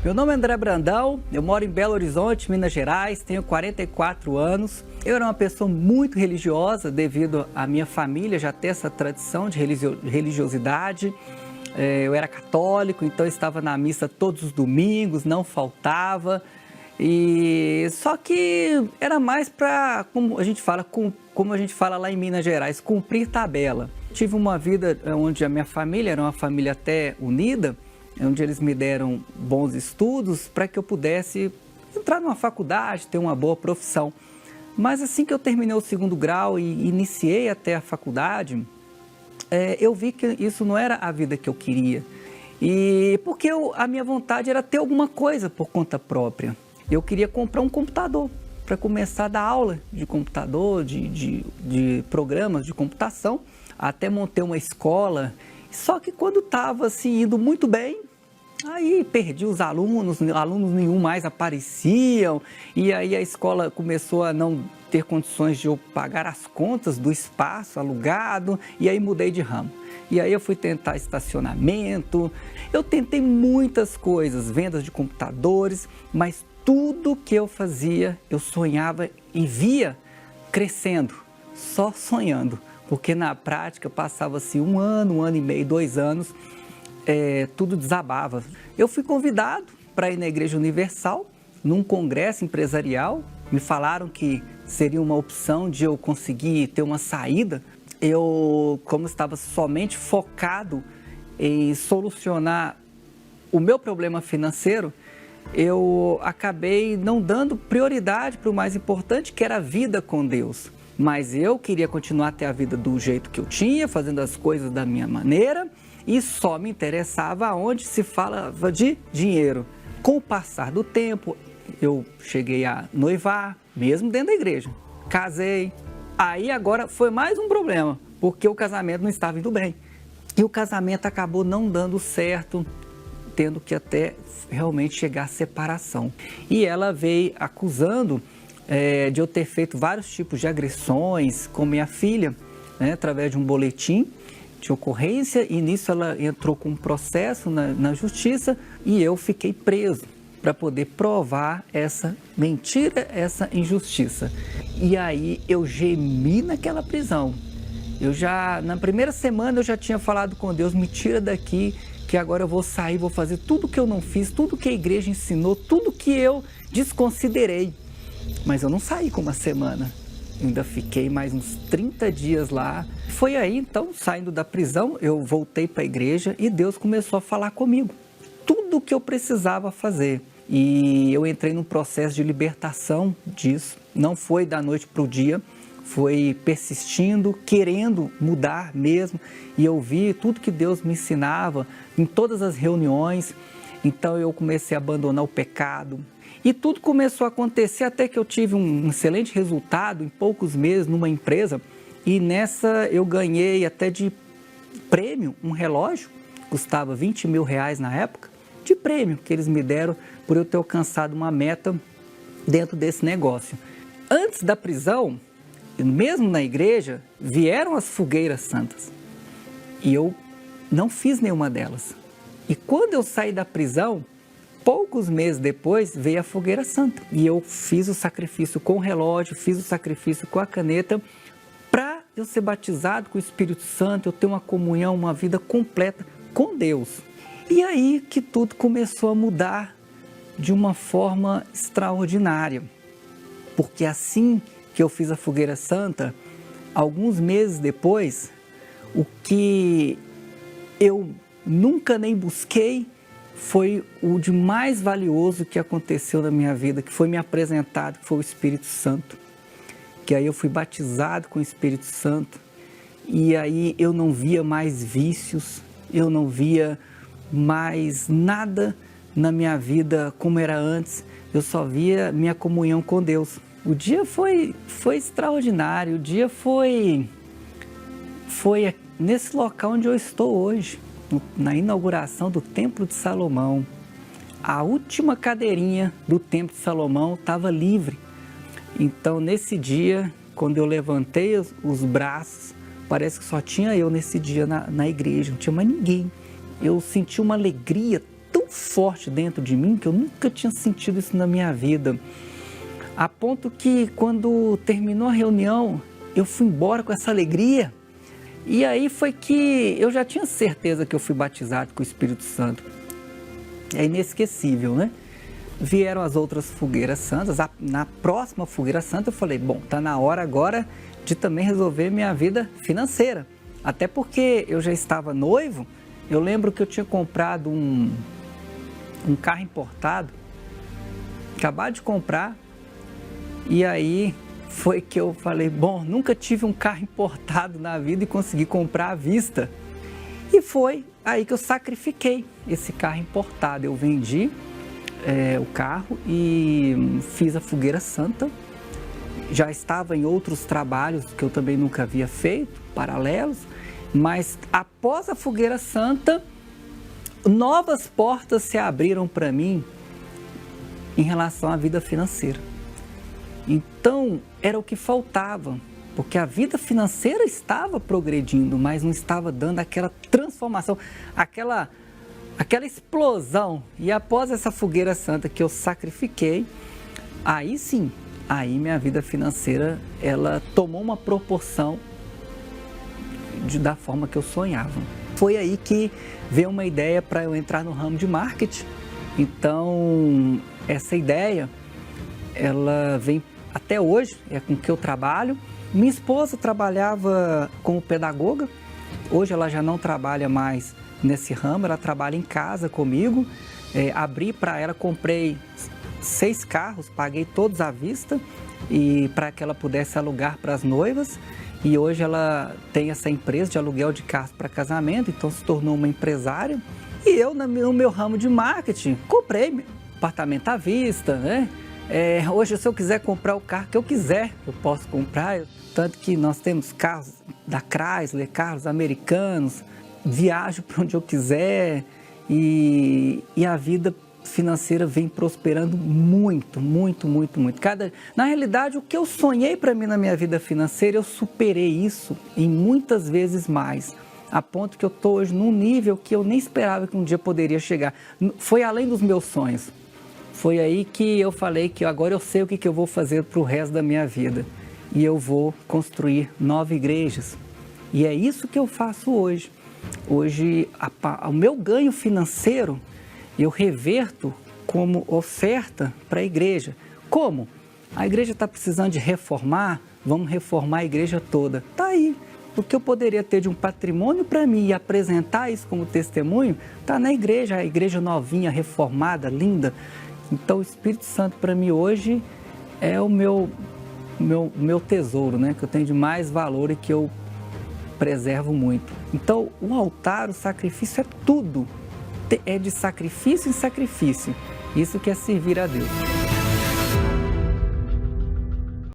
Meu nome é André Brandão, eu moro em Belo Horizonte, Minas Gerais, tenho 44 anos. Eu era uma pessoa muito religiosa devido à minha família já ter essa tradição de religiosidade. Eu era católico, então eu estava na missa todos os domingos, não faltava. Só que era mais para, como a gente fala lá em Minas Gerais, cumprir tabela. Tive uma vida onde a minha família era uma família até unida, onde eles me deram bons estudos para que eu pudesse entrar numa faculdade, ter uma boa profissão. Mas assim que eu terminei o 2º grau e iniciei até a faculdade, eu vi que isso não era a vida que eu queria. E porque a minha vontade era ter alguma coisa por conta própria. Eu queria comprar um computador para começar a dar aula de computador, de programas de computação, até montei uma escola. Só que quando estava assim, indo muito bem, aí perdi os alunos nenhum mais apareciam, e aí a escola começou a não ter condições de eu pagar as contas do espaço alugado, e aí mudei de ramo. E aí eu fui tentar estacionamento, eu tentei muitas coisas, vendas de computadores, mas tudo que eu fazia, eu sonhava e via crescendo, só sonhando. Porque na prática passava-se 1 ano, 1 ano e meio, 2 anos, tudo desabava. Eu fui convidado para ir na Igreja Universal, num congresso empresarial. Me falaram que seria uma opção de eu conseguir ter uma saída. Eu, como estava somente focado em solucionar o meu problema financeiro, eu acabei não dando prioridade para o mais importante, que era a vida com Deus. Mas eu queria continuar a ter a vida do jeito que eu tinha, fazendo as coisas da minha maneira, e só me interessava onde se falava de dinheiro. Com o passar do tempo, eu cheguei a noivar, mesmo dentro da igreja. Casei. Aí agora foi mais um problema, porque o casamento não estava indo bem. E o casamento acabou não dando certo, tendo que até realmente chegar à separação. E ela veio acusando de eu ter feito vários tipos de agressões com minha filha, através de um boletim de ocorrência, e nisso ela entrou com um processo na justiça e eu fiquei preso para poder provar essa mentira, essa injustiça. E aí eu gemi naquela prisão. Na primeira semana eu já tinha falado com Deus, me tira daqui, que agora eu vou sair, vou fazer tudo que eu não fiz, tudo que a igreja ensinou, tudo que eu desconsiderei. Mas eu não saí com 1 semana, ainda fiquei mais uns 30 dias lá. Foi aí então, saindo da prisão, eu voltei para a igreja e Deus começou a falar comigo. Tudo o que eu precisava fazer. E eu entrei num processo de libertação disso. Não foi da noite para o dia, foi persistindo, querendo mudar mesmo. E eu vi tudo que Deus me ensinava em todas as reuniões. Então eu comecei a abandonar o pecado. E tudo começou a acontecer até que eu tive um excelente resultado em poucos meses numa empresa. E nessa eu ganhei até de prêmio um relógio, custava R$20 mil na época, de prêmio que eles me deram por eu ter alcançado uma meta dentro desse negócio. Antes da prisão, mesmo na igreja, vieram as fogueiras santas. E eu não fiz nenhuma delas. E quando eu saí da prisão, poucos meses depois veio a fogueira santa. E eu fiz o sacrifício com o relógio, fiz o sacrifício com a caneta, para eu ser batizado com o Espírito Santo, eu ter uma comunhão, uma vida completa com Deus. E aí que tudo começou a mudar de uma forma extraordinária. Porque assim que eu fiz a fogueira santa, alguns meses depois, o que eu nunca nem busquei foi o de mais valioso que aconteceu na minha vida, que foi me apresentado, que foi o Espírito Santo. Que aí eu fui batizado com o Espírito Santo, e aí eu não via mais vícios, eu não via mais nada na minha vida como era antes, eu só via minha comunhão com Deus. O dia foi extraordinário, o dia foi nesse local onde eu estou hoje, na inauguração do Templo de Salomão. A última cadeirinha do Templo de Salomão estava livre. Então, nesse dia, quando eu levantei os braços, parece que só tinha eu nesse dia na igreja, não tinha mais ninguém. Eu senti uma alegria tão forte dentro de mim que eu nunca tinha sentido isso na minha vida. A ponto que quando terminou a reunião, eu fui embora com essa alegria. E aí foi que eu já tinha certeza que eu fui batizado com o Espírito Santo. É inesquecível, né? Vieram as outras fogueiras santas. Na próxima fogueira santa eu falei, bom, tá na hora agora de também resolver minha vida financeira. Até porque eu já estava noivo. Eu lembro que eu tinha comprado um carro importado, acabado de comprar, e aí foi que eu falei, bom, nunca tive um carro importado na vida e consegui comprar à vista. E foi aí que eu sacrifiquei esse carro importado. Eu vendi o carro e fiz a fogueira santa. Já estava em outros trabalhos que eu também nunca havia feito, paralelos, mas após a fogueira santa, novas portas se abriram para mim em relação à vida financeira. Então, era o que faltava, porque a vida financeira estava progredindo, mas não estava dando aquela transformação, aquela explosão. E após essa fogueira santa que eu sacrifiquei, aí sim, aí minha vida financeira, ela tomou uma proporção da forma que eu sonhava. Foi aí que veio uma ideia para eu entrar no ramo de marketing. Então, essa ideia, ela vem até hoje, é com que eu trabalho. Minha esposa trabalhava como pedagoga, hoje ela já não trabalha mais nesse ramo, ela trabalha em casa comigo. Abri para ela, comprei 6 carros, paguei todos à vista e para que ela pudesse alugar para as noivas. E hoje ela tem essa empresa de aluguel de carros para casamento, então se tornou uma empresária. E eu, no meu ramo de marketing, comprei apartamento à vista, né? Hoje, se eu quiser comprar o carro que eu quiser, eu posso comprar. Tanto que nós temos carros da Chrysler, carros americanos, viajo para onde eu quiser e a vida financeira vem prosperando muito, muito, muito, muito. Na realidade, o que eu sonhei para mim na minha vida financeira, eu superei isso em muitas vezes mais, a ponto que eu estou hoje num nível que eu nem esperava que um dia poderia chegar. Foi além dos meus sonhos. Foi aí que eu falei que agora eu sei o que eu vou fazer para o resto da minha vida. E eu vou construir 9 igrejas. E é isso que eu faço hoje. Hoje, o meu ganho financeiro, eu reverto como oferta para a igreja. Como? A igreja está precisando de reformar, vamos reformar a igreja toda. Está aí. O que eu poderia ter de um patrimônio para mim e apresentar isso como testemunho, está na igreja, a igreja novinha, reformada, linda. Então o Espírito Santo para mim hoje é o meu tesouro, né? Que eu tenho de mais valor e que eu preservo muito. Então o altar, o sacrifício é tudo. É de sacrifício em sacrifício. Isso que é servir a Deus.